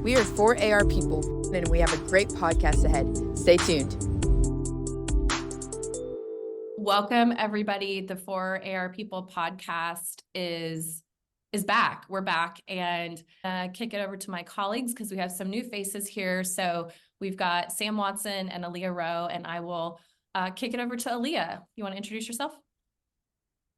We are 4AR people, and we have a great podcast ahead. Stay tuned. Welcome, everybody. The 4AR People podcast is back. We're back, and kick it over to my colleagues because we have some new faces here. So we've got Sam Watson and Aaliyah Rowe, and I will kick it over to Aaliyah. You want to introduce yourself?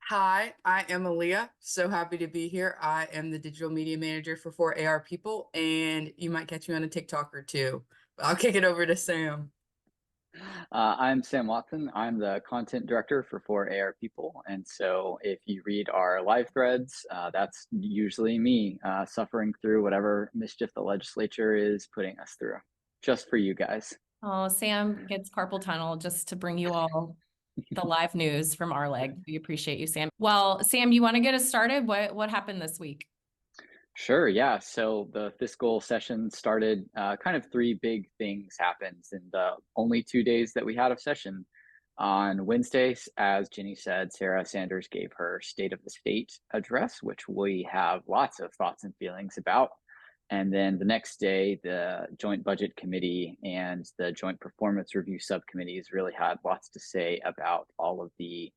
Hi, I am Aaliyah. So happy to be here. I am the digital media manager for 4AR People, and you might catch me on a TikTok or two. But I'll kick it over to Sam. I'm Sam Watson. I'm the content director for 4AR People. And so if you read our live threads, that's usually me suffering through whatever mischief the legislature is putting us through, just for you guys. Oh, Sam gets carpal tunnel just to bring you all the live news from our leg. We appreciate you, Sam. Well, Sam, you want to get us started? What happened this week? Sure, yeah. So the fiscal session started, kind of three big things happened in the only 2 days that we had of session. On Wednesdays, as Jenny said, Sarah Sanders gave her State of the State address, which we have lots of thoughts and feelings about. And then the next day, the Joint Budget Committee and the Joint Performance Review Subcommittees really had lots to say about all of the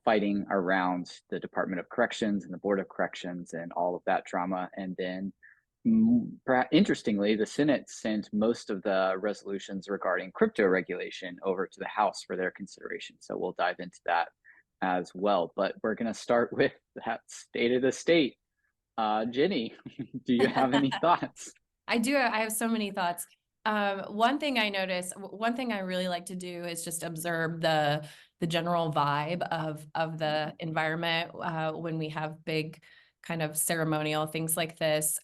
fighting around the Department of Corrections and the Board of Corrections and all of that drama. And then, interestingly, the Senate sent most of the resolutions regarding crypto regulation over to the House for their consideration. So we'll dive into that as well. But we're going to start with that State of the State. Jenny, do you have any thoughts? I do. I have so many thoughts. One thing I really like to do is just observe the general vibe of the environment when we have big kind of ceremonial things like this.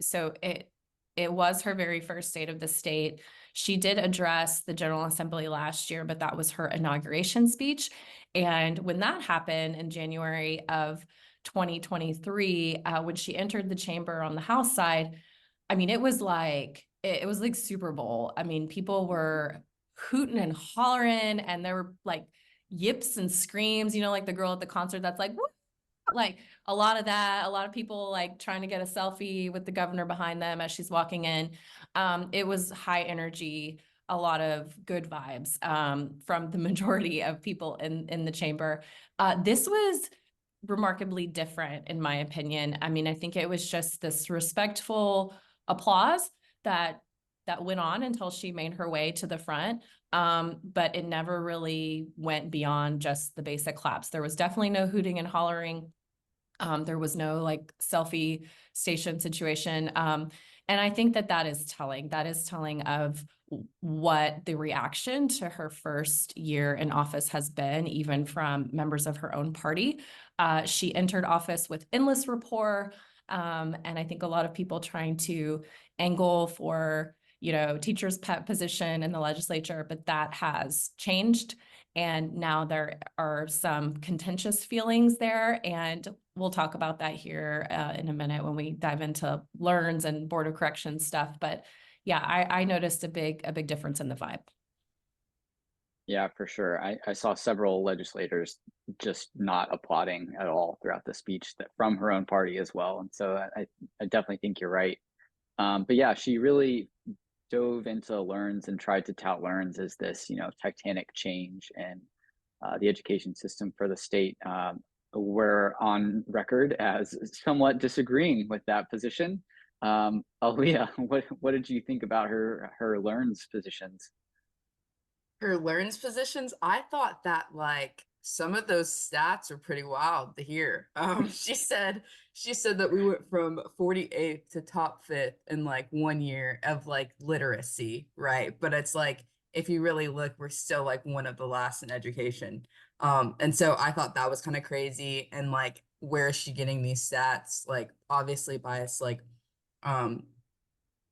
So it was her very first State of the State. She did address the General Assembly last year, but that was her inauguration speech. And when that happened in January of 2023, when she entered the chamber on the House side, I mean, it was like Super Bowl. I mean, people were hooting and hollering, and there were like yips and screams, like the girl at the concert that's like, woo! Like a lot of that, a lot of people like trying to get a selfie with the governor behind them as she's walking in. It was high energy, a lot of good vibes from the majority of people in the chamber. This was remarkably different, in my opinion. I mean, I think it was just this respectful applause that went on until she made her way to the front. But it never really went beyond just the basic claps. There was definitely no hooting and hollering. There was no like selfie station situation. And I think that is telling. That is telling of what the reaction to her first year in office has been, even from members of her own party. She entered office with endless rapport. And I think a lot of people trying to angle for, teacher's pet position in the legislature, but that has changed. And now there are some contentious feelings there. And we'll talk about that here in a minute when we dive into LEARNs and Board of Corrections stuff. But yeah, I noticed a big difference in the vibe. Yeah, for sure. I saw several legislators just not applauding at all throughout the speech from her own party as well. And so I definitely think you're right. But yeah, she really dove into LEARNs and tried to tout LEARNs as this, titanic change in the education system for the state. We're on record as somewhat disagreeing with that position. Aaliyah, what did you think about her LEARNs positions? Her LEARNs positions, I thought that like some of those stats are pretty wild to hear. She said that we went from 48th to top 5th in like 1 year of like literacy, right? But it's like if you really look, we're still like one of the last in education. And so I thought that was kind of crazy. And like, where is she getting these stats? Like, obviously biased, like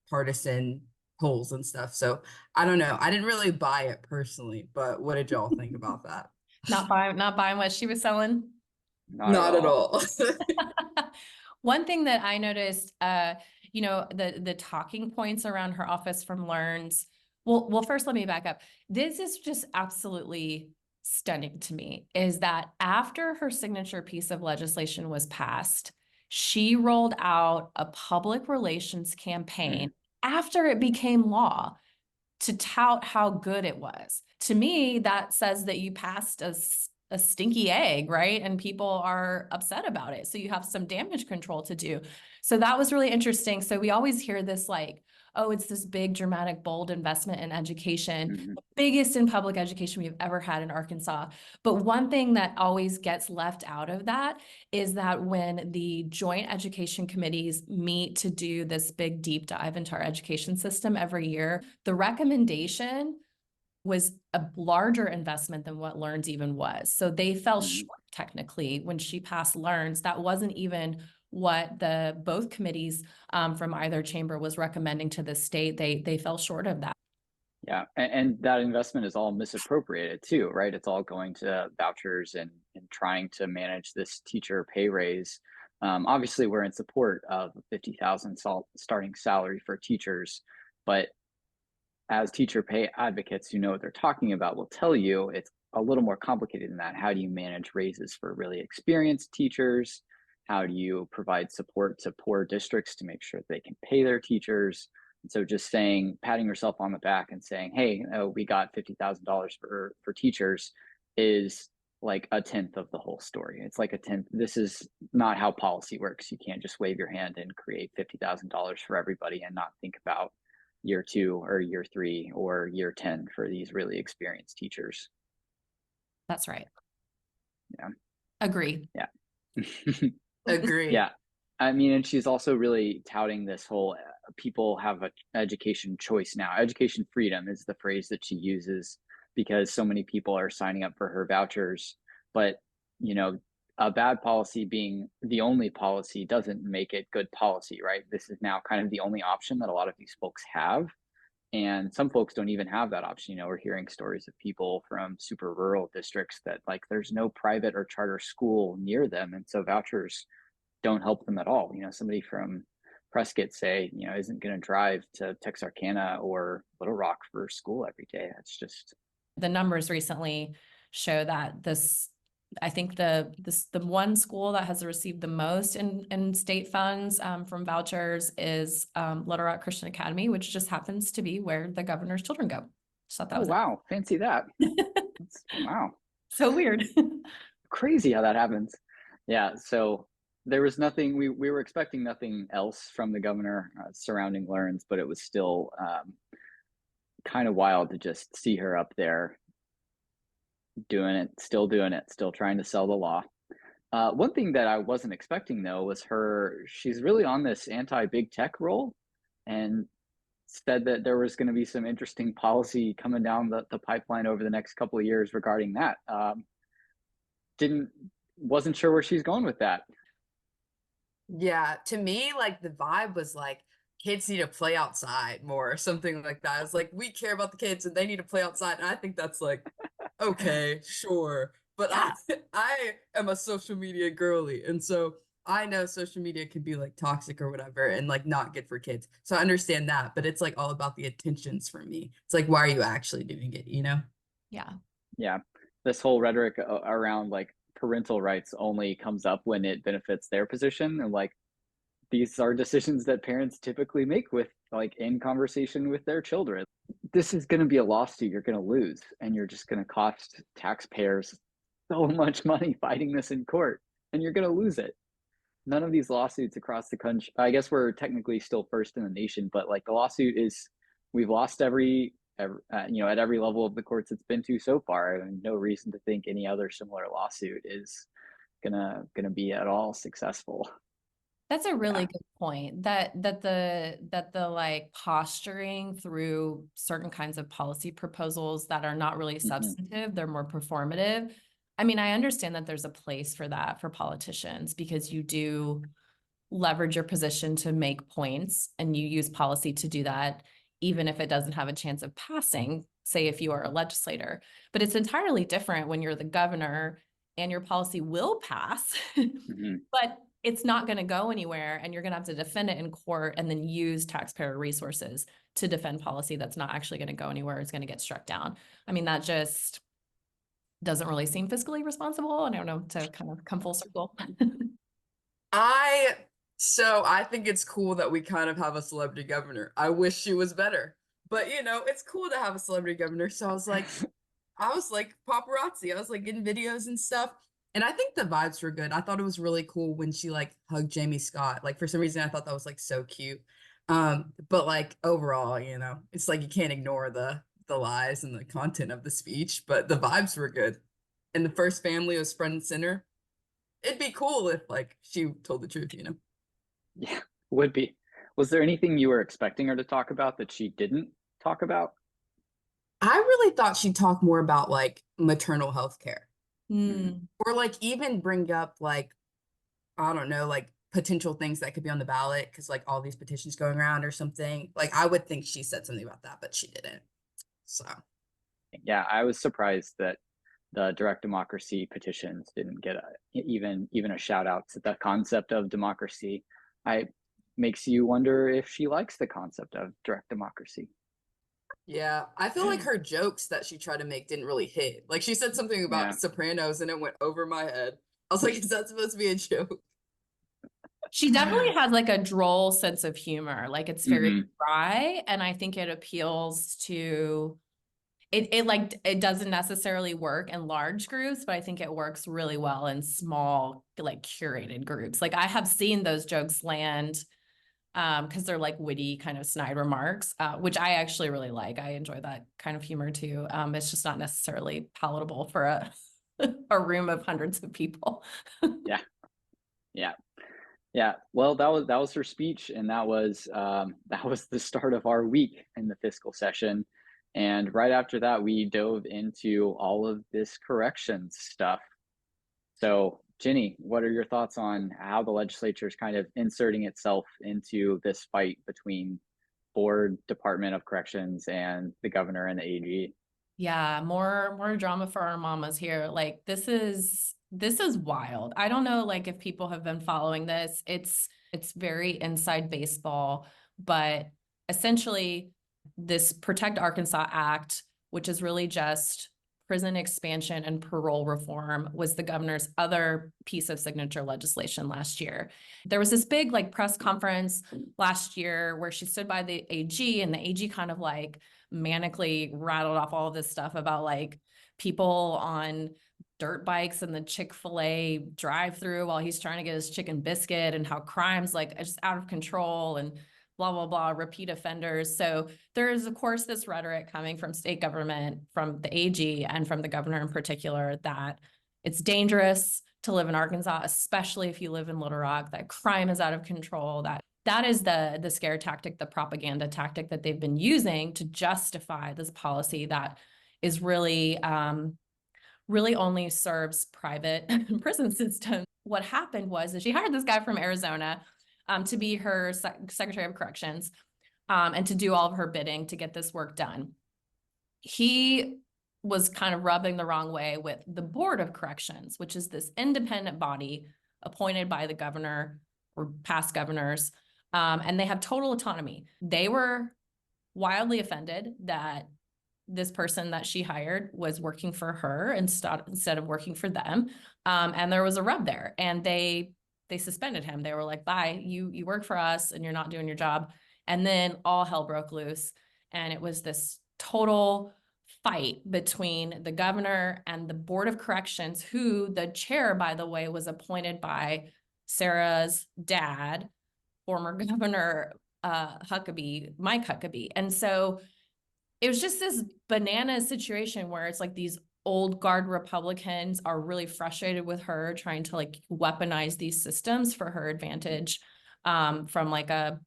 partisan polls and stuff. So I don't know. I didn't really buy it personally, but what did y'all think about that? Not buying what she was selling. Not at all. One thing that I noticed, the talking points around her office from LEARNs. Well, first let me back up. This is just absolutely stunning to me, is that after her signature piece of legislation was passed, she rolled out a public relations campaign after it became law to tout how good it was. To me, that says that you passed a stinky egg, right? And people are upset about it. So you have some damage control to do. So that was really interesting. So we always hear this like, oh, it's this big, dramatic, bold investment in education, Mhm. the biggest in public education we've ever had in Arkansas. But one thing that always gets left out of that is that when the joint education committees meet to do this big deep dive into our education system every year, the recommendation was a larger investment than what Learns even was. So they fell Mhm. short technically when she passed Learns. That wasn't even what the both committees from either chamber was recommending to the state. They fell short of that. Yeah, and that investment is all misappropriated too, right? It's all going to vouchers and trying to manage this teacher pay raise. Obviously, we're in support of 50,000 starting salary for teachers, but as teacher pay advocates who know what they're talking about will tell you it's a little more complicated than that. How do you manage raises for really experienced teachers? How do you provide support to poor districts to make sure they can pay their teachers? And so just saying, patting yourself on the back and saying, hey, we got $50,000 for teachers is like a tenth of the whole story. It's like a tenth. This is not how policy works. You can't just wave your hand and create $50,000 for everybody and not think about year 2 or year 3 or year 10 for these really experienced teachers. That's right. Yeah. Agree. Yeah. Agree. Yeah. I mean, and she's also really touting this whole people have an education choice now. Education freedom is the phrase that she uses because so many people are signing up for her vouchers. But, you know, a bad policy being the only policy doesn't make it good policy, right? This is now kind of the only option that a lot of these folks have. And some folks don't even have that option. You know, we're hearing stories of people from super rural districts that like there's no private or charter school near them. And so vouchers don't help them at all. You know, somebody from Prescott, say, you know, isn't going to drive to Texarkana or Little Rock for school every day. That's just The numbers recently show that I think the one school that has received the most in state funds from vouchers is Little Rock Christian Academy, which just happens to be where the governor's children go. So that oh was wow, fancy that. Wow, so weird. crazy how that happens. Yeah, so there was nothing we were expecting nothing else from the governor surrounding Learns, but it was still kind of wild to just see her up there doing it, still trying to sell the law. One thing that I wasn't expecting though was she's really on this anti-big tech roll and said that there was going to be some interesting policy coming down the pipeline over the next couple of years regarding that. Wasn't sure where she's going with that. Yeah, to me, like the vibe was like kids need to play outside more or something like that. It's like we care about the kids and they need to play outside. And I think that's like, okay, sure. But Yeah. I am a social media girly. And so I know social media can be like toxic or whatever and like not good for kids. So I understand that, but it's like all about the intentions for me. It's like, why are you actually doing it, you know? Yeah. Yeah, this whole rhetoric around like parental rights only comes up when it benefits their position, and like these are decisions that parents typically make with like in conversation with their children. This is going to be a lawsuit you're going to lose, and you're just going to cost taxpayers so much money fighting this in court, and you're going to lose it. None of these lawsuits across the country, I guess we're technically still first in the nation, but like the lawsuit is, we've lost you know, at every level of the courts it's been to so far, and no reason to think any other similar lawsuit is gonna be at all successful. That's a really Yeah. good point that the like posturing through certain kinds of policy proposals that are not really Mm-hmm. substantive, they're more performative. I mean, I understand that there's a place for that for politicians because you do leverage your position to make points and you use policy to do that, even if it doesn't have a chance of passing, say if you are a legislator. But it's entirely different when you're the governor and your policy will pass, Mm-hmm. but it's not going to go anywhere and you're going to have to defend it in court and then use taxpayer resources to defend policy that's not actually going to go anywhere. It's going to get struck down. I mean, that just doesn't really seem fiscally responsible. I don't know, to kind of come full circle. I So I think it's cool that we kind of have a celebrity governor. I wish she was better, but it's cool to have a celebrity governor. So I was like paparazzi. I was like getting videos and stuff. And I think the vibes were good. I thought it was really cool when she like hugged Jamie Scott. Like for some reason I thought that was like so cute. But like overall, it's like you can't ignore the lies and the content of the speech, but the vibes were good. And the first family was front and center. It'd be cool if like she told the truth. Yeah, would be. Was there anything you were expecting her to talk about that she didn't talk about? I really thought she'd talk more about like maternal health care Mm. or like even bring up like, I don't know, like potential things that could be on the ballot because like all these petitions going around or something. Like I would think she said something about that, but she didn't. So Yeah, I was surprised that the direct democracy petitions didn't get even a shout out to the concept of democracy. I makes you wonder if she likes the concept of direct democracy. yeah, I feel like her jokes that she tried to make didn't really hit. Like she said something Yeah. about Sopranos and it went over my head. I was like, is that supposed to be a joke? She definitely has like a droll sense of humor. Like it's very Mhm. dry, and I think it appeals to it doesn't necessarily work in large groups, but I think it works really well in small, like curated groups. Like I have seen those jokes land because they're like witty kind of snide remarks, which I actually really like. I enjoy that kind of humor too. It's just not necessarily palatable for a a room of hundreds of people. Yeah. Yeah. Yeah. Well, that was her speech, and that was the start of our week in the fiscal session. And right after that, we dove into all of this corrections stuff. So, Ginny, what are your thoughts on how the legislature is kind of inserting itself into this fight between board, Department of Corrections, and the governor and the AG? Yeah, more drama for our mamas here. Like this is wild. I don't know like if people have been following this. It's very inside baseball, but essentially this Protect Arkansas Act, which is really just prison expansion and parole reform, was the governor's other piece of signature legislation last year. There was this big like press conference last year where she stood by the AG, and the AG kind of like manically rattled off all this stuff about like people on dirt bikes in the Chick-fil-A drive-through while he's trying to get his chicken biscuit, and how crime's like just out of control and blah, blah, blah, repeat offenders. So there is, of course, this rhetoric coming from state government, from the AG and from the governor in particular, that it's dangerous to live in Arkansas, especially if you live in Little Rock, that crime is out of control, that is the scare tactic, the propaganda tactic that they've been using to justify this policy that is really really only serves private prison systems. What happened was that she hired this guy from Arizona to be her Secretary of Corrections and to do all of her bidding to get this work done. He was kind of rubbing the wrong way with the Board of Corrections, which is this independent body appointed by the governor or past governors, and they have total autonomy. They were wildly offended that this person that she hired was working for her instead of working for them. And there was a rub there, and they suspended him. They were like, bye, you work for us and you're not doing your job. And then all hell broke loose. And it was this total fight between the governor and the Board of Corrections, who the chair, by the way, was appointed by Sarah's dad, former Governor Huckabee, Mike Huckabee. And so it was just this banana situation where it's like these old guard Republicans are really frustrated with her trying to like weaponize these systems for her advantage from like a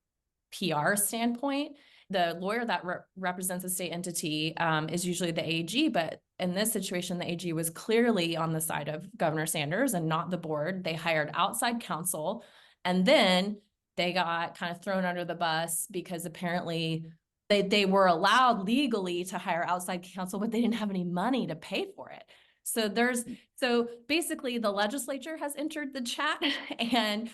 PR standpoint. The lawyer that represents the state entity is usually the AG, but in this situation, the AG was clearly on the side of Governor Sanders and not the board. They hired outside counsel, and then they got kind of thrown under the bus because apparently they were allowed legally to hire outside counsel, but they didn't have any money to pay for it. So basically the legislature has entered the chat, and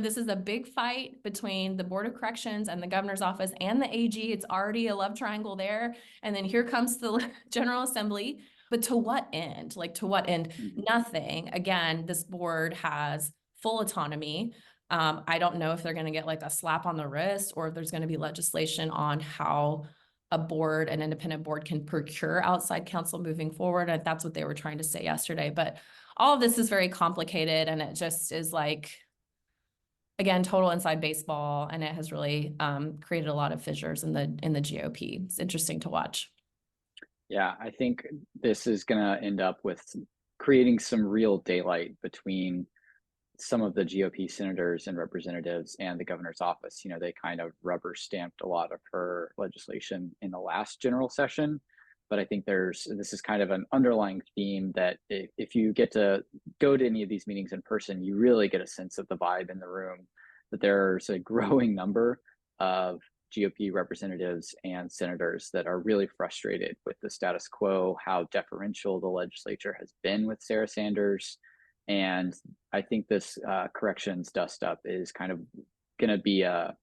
this is a big fight between the Board of Corrections and the governor's office and the AG. It's already a love triangle there. And then here comes the General Assembly. But to what end? Like, to what end? Nothing. Again, this board has full autonomy. I don't know if they're going to get like a slap on the wrist, or if there's going to be legislation on how a board, an independent board, can procure outside counsel moving forward. And that's what they were trying to say yesterday. But all of this is very complicated, and it just is like, again, total inside baseball, and it has really created a lot of fissures in the GOP. It's interesting to watch. Yeah, I think this is going to end up with creating some real daylight between some of the GOP senators and representatives and the governor's office. You know, they kind of rubber stamped a lot of her legislation in the last general session. But I think this is kind of an underlying theme that if you get to go to any of these meetings in person, you really get a sense of the vibe in the room, that there's a growing number of GOP representatives and senators that are really frustrated with the status quo, how deferential the legislature has been with Sarah Sanders. And I think this corrections dust up is kind of going to be a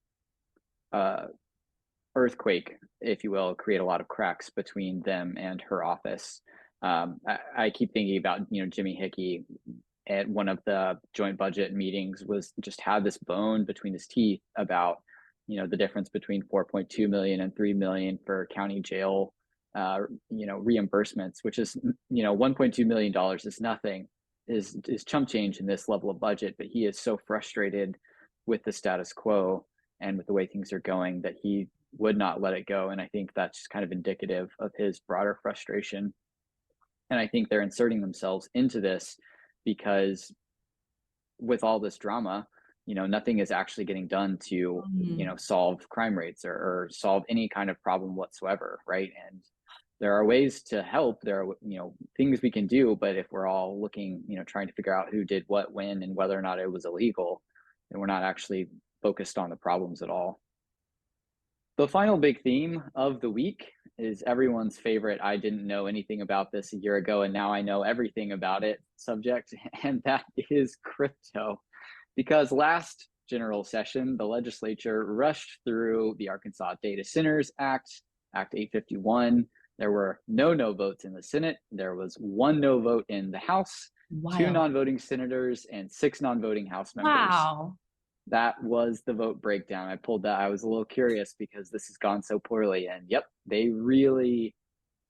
earthquake, if you will, create a lot of cracks between them and her office. I keep thinking about, Jimmy Hickey at one of the joint budget meetings just had this bone between his teeth about, the difference between 4.2 million and 3 million for county jail, reimbursements, which is, $1.2 million is nothing. Is chump change in this level of budget, but he is so frustrated with the status quo and with the way things are going that he would not let it go. And I think that's just kind of indicative of his broader frustration. And I think they're inserting themselves into this because with all this drama, nothing is actually getting done to, solve crime rates or solve any kind of problem whatsoever, right? And there are ways to help. There are, things we can do, but if we're all looking, trying to figure out who did what, when, and whether or not it was illegal, then we're not actually focused on the problems at all. The final big theme of the week is everyone's favorite, I didn't know anything about this a year ago, and now I know everything about it subject, and that is crypto. Because last general session, the legislature rushed through the Arkansas Data Centers Act, Act 851. There were no votes in the Senate. There was 1 no vote in the House, Wow. 2 non-voting senators, and 6 non-voting House members. Wow. That was the vote breakdown. I pulled that. I was a little curious because this has gone so poorly. And yep, they really,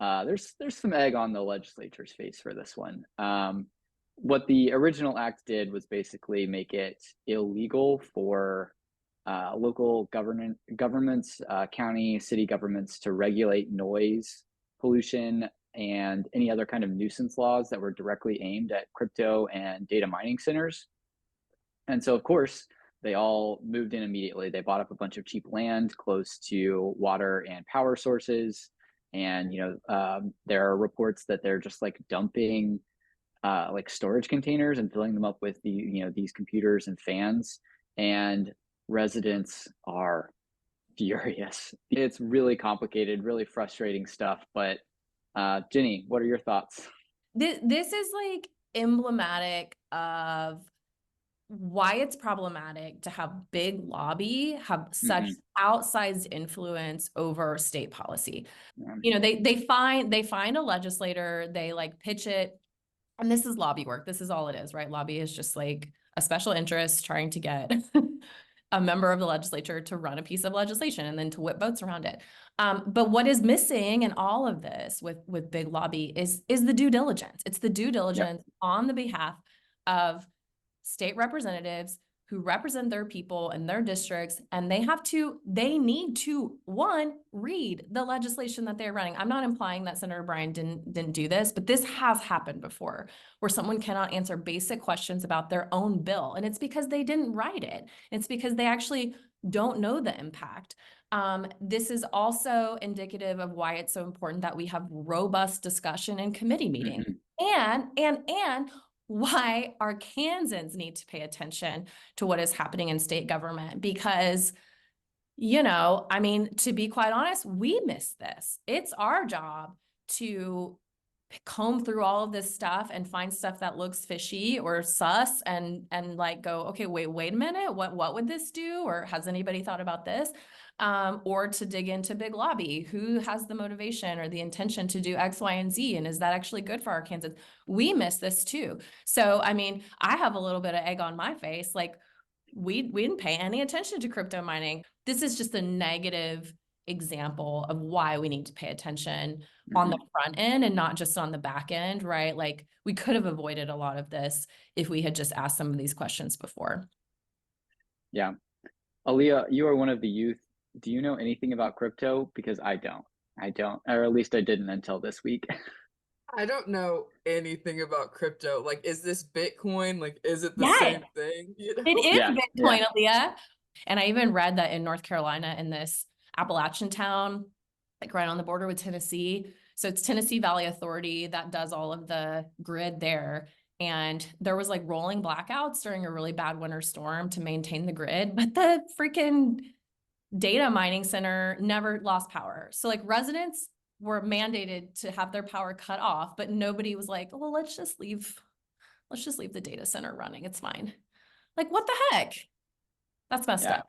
there's some egg on the legislature's face for this one. What the original act did was basically make it illegal for local governments, county, city governments to regulate noise, pollution, and any other kind of nuisance laws that were directly aimed at crypto and data mining centers. And so, of course, they all moved in immediately. They bought up a bunch of cheap land close to water and power sources. And, there are reports that they're just like dumping like storage containers and filling them up with these computers and fans. And residents are furious. It's really complicated, really frustrating stuff. But Jenny, what are your thoughts? This is like emblematic of why it's problematic to have big lobby have such outsized influence over state policy. Yeah. They find a legislator, they like pitch it, and this is lobby work. This is all it is, right? Lobby is just like a special interest trying to get a member of the legislature to run a piece of legislation and then to whip votes around it. But what is missing in all of this with big lobby is the due diligence. It's the due diligence on the behalf of state representatives who represent their people in their districts, and they need to, one, read the legislation that they're running. I'm not implying that Senator Bryan didn't do this, but this has happened before where someone cannot answer basic questions about their own bill. And it's because they didn't write it. It's because they actually don't know the impact. This is also indicative of why it's so important that we have robust discussion in committee meetings. And why Arkansans need to pay attention to what is happening in state government, because, to be quite honest, we miss this. It's our job to comb through all of this stuff and find stuff that looks fishy or sus and like go, okay, wait a minute, what would this do? Or has anybody thought about this? Or to dig into big lobby, who has the motivation or the intention to do X, Y, and Z? And is that actually good for Arkansans? We miss this too. So, I have a little bit of egg on my face. Like, we didn't pay any attention to crypto mining. This is just a negative example of why we need to pay attention on the front end and not just on the back end, right? Like we could have avoided a lot of this if we had just asked some of these questions before. Yeah. Aaliyah, you are one of the youth. Do you know anything about crypto? Because I don't, or at least I didn't until this week. I don't know anything about crypto. Like, is this Bitcoin? Like, is it the Yeah, same thing? You know? it is Yeah, Bitcoin, Aaliyah. And I even read that in North Carolina, in this Appalachian town, like right on the border with Tennessee. So it's Tennessee Valley Authority that does all of the grid there. And there was like rolling blackouts during a really bad winter storm to maintain the grid, but the freaking data mining center never lost power. So like residents were mandated to have their power cut off, but nobody was like, well, let's just leave the data center running. It's fine. Like, what the heck? That's messed up.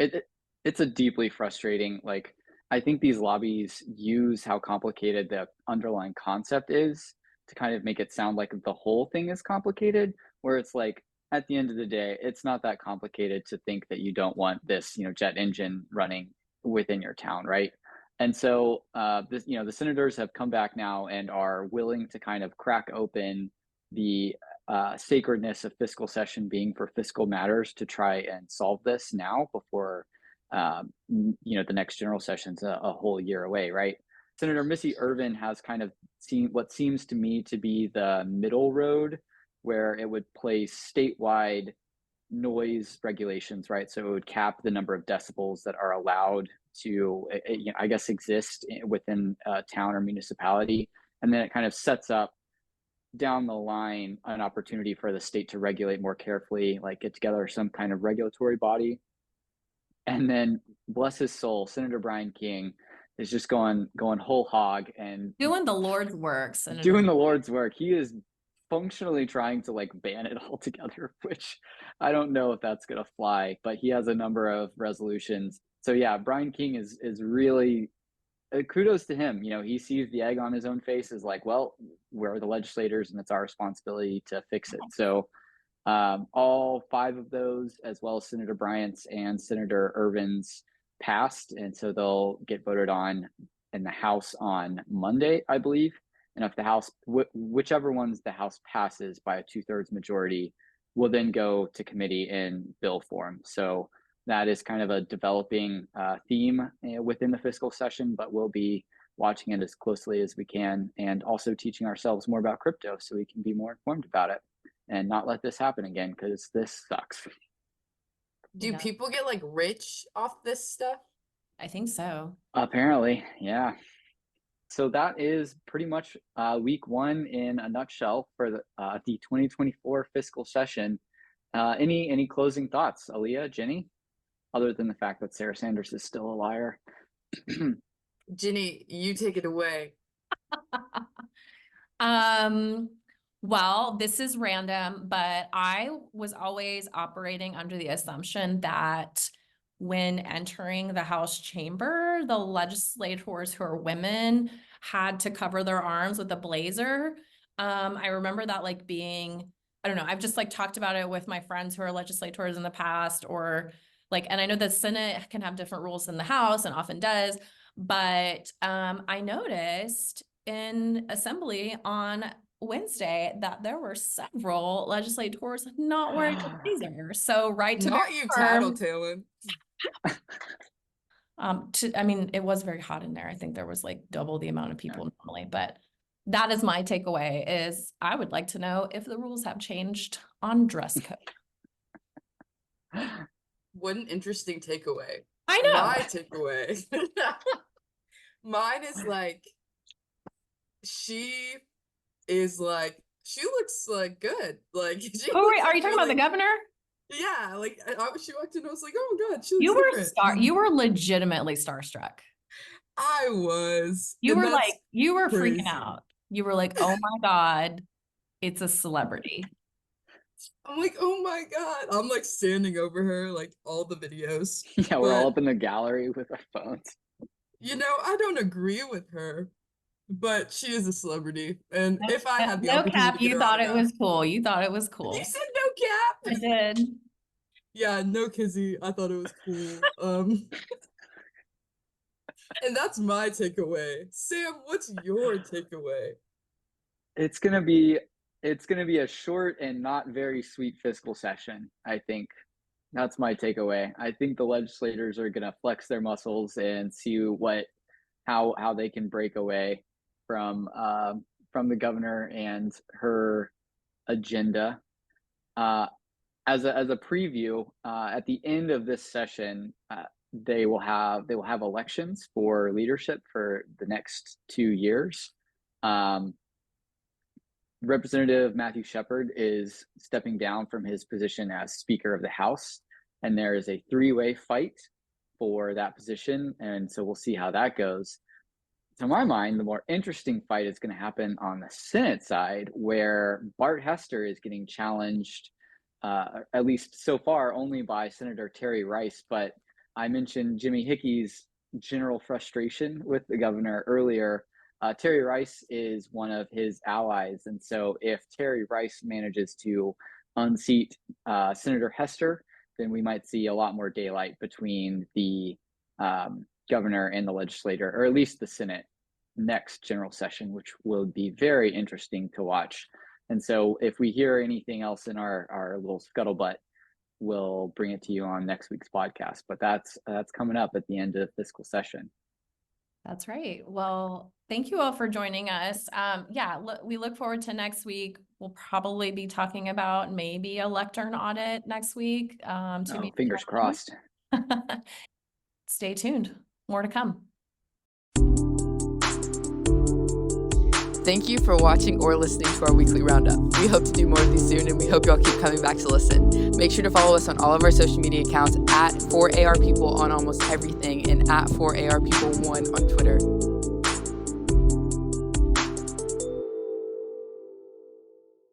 It's a deeply frustrating, like, I think these lobbies use how complicated the underlying concept is to kind of make it sound like the whole thing is complicated, where it's like, at the end of the day, it's not that complicated to think that you don't want this, jet engine running within your town, right? And so, the senators have come back now and are willing to kind of crack open the sacredness of fiscal session being for fiscal matters to try and solve this now before, the next general session's a whole year away, right? Senator Missy Irvin has kind of seen what seems to me to be the middle road, where it would place statewide noise regulations, right? So it would cap the number of decibels that are allowed to, I guess, exist within a town or municipality. And then it kind of sets up down the line an opportunity for the state to regulate more carefully, like get together some kind of regulatory body. And then, bless his soul, Senator Brian King is just going whole hog and Doing the Lord's work, Senator. doing the Lord's work. He is functionally trying to like ban it altogether, which I don't know if that's going to fly, but he has a number of resolutions. So yeah, Brian King is really, kudos to him. He sees the egg on his own face, is like, well, we're the legislators and it's our responsibility to fix it. So all 5 of those, as well as Senator Bryant's and Senator Irvin's, passed, and so they'll get voted on in the House on Monday, I believe. And if the House, whichever ones the House passes by a 2/3 majority, will then go to committee in bill form. So that is kind of a developing theme within the fiscal session, but we'll be watching it as closely as we can, and also teaching ourselves more about crypto so we can be more informed about it and not let this happen again, because this sucks. Do people get like rich off this stuff? I think so. Apparently, yeah. So that is pretty much week 1 in a nutshell for the 2024 fiscal session. Any closing thoughts, Aaliyah, Jenny, other than the fact that Sarah Sanders is still a liar? Jenny, you take it away. Well, this is random, but I was always operating under the assumption that when entering the House chamber, the legislators who are women had to cover their arms with a blazer. I remember that like being, I don't know, I've just like talked about it with my friends who are legislators in the past, or like, and I know the Senate can have different rules than the House and often does, but I noticed in assembly on Wednesday that there were several legislators not wearing a blazer. So right to Not you tattletaling. I mean, it was very hot in there. I think there was like double the amount of people normally, but that is my takeaway. Is I would like to know if the rules have changed on dress code. What an interesting takeaway. I know. My takeaway. Mine is like, she looks like good. Like, Oh, wait, are you talking about the governor? Yeah, like she walked in, I was like, oh god, she looks You were different. you were legitimately starstruck. I was. You and were that's like, you were crazy. freaking out. You were like, oh my God, it's a celebrity. I'm like, oh my god. I'm like standing over her, like all the videos. Yeah, we're all up in the gallery with our phones. I don't agree with her, but she is a celebrity. And if I had the No opportunity cap, to get you her thought it autograph- was cool. You thought it was cool. You said no cap. I did. Yeah, no Kizzy. I thought it was cool. And that's my takeaway. Sam, what's your takeaway? It's gonna be a short and not very sweet fiscal session, I think. That's my takeaway. I think the legislators are gonna flex their muscles and see how they can break away from the governor and her agenda. As a preview, at the end of this session, they will have elections for leadership for the next 2 years. Representative Matthew Shepard is stepping down from his position as Speaker of the House, and there is a three-way fight for that position, and so we'll see how that goes. To my mind, the more interesting fight is going to happen on the Senate side, where Bart Hester is getting challenged, at least so far, only by Senator Terry Rice. But I mentioned Jimmy Hickey's general frustration with the governor earlier. Terry Rice is one of his allies. And so if Terry Rice manages to unseat Senator Hester, then we might see a lot more daylight between the governor and the legislator, or at least the Senate next general session, which will be very interesting to watch. And so if we hear anything else in our little scuttlebutt, we'll bring it to you on next week's podcast. But that's coming up at the end of fiscal session. That's right. Well, thank you all for joining us. We look forward to next week. We'll probably be talking about maybe a lectern audit next week. Fingers crossed. Stay tuned. More to come. Thank you for watching or listening to our weekly roundup. We hope to do more of these soon, and we hope you all keep coming back to listen. Make sure to follow us on all of our social media accounts at 4AR People on almost everything, and at 4AR People 1 on Twitter.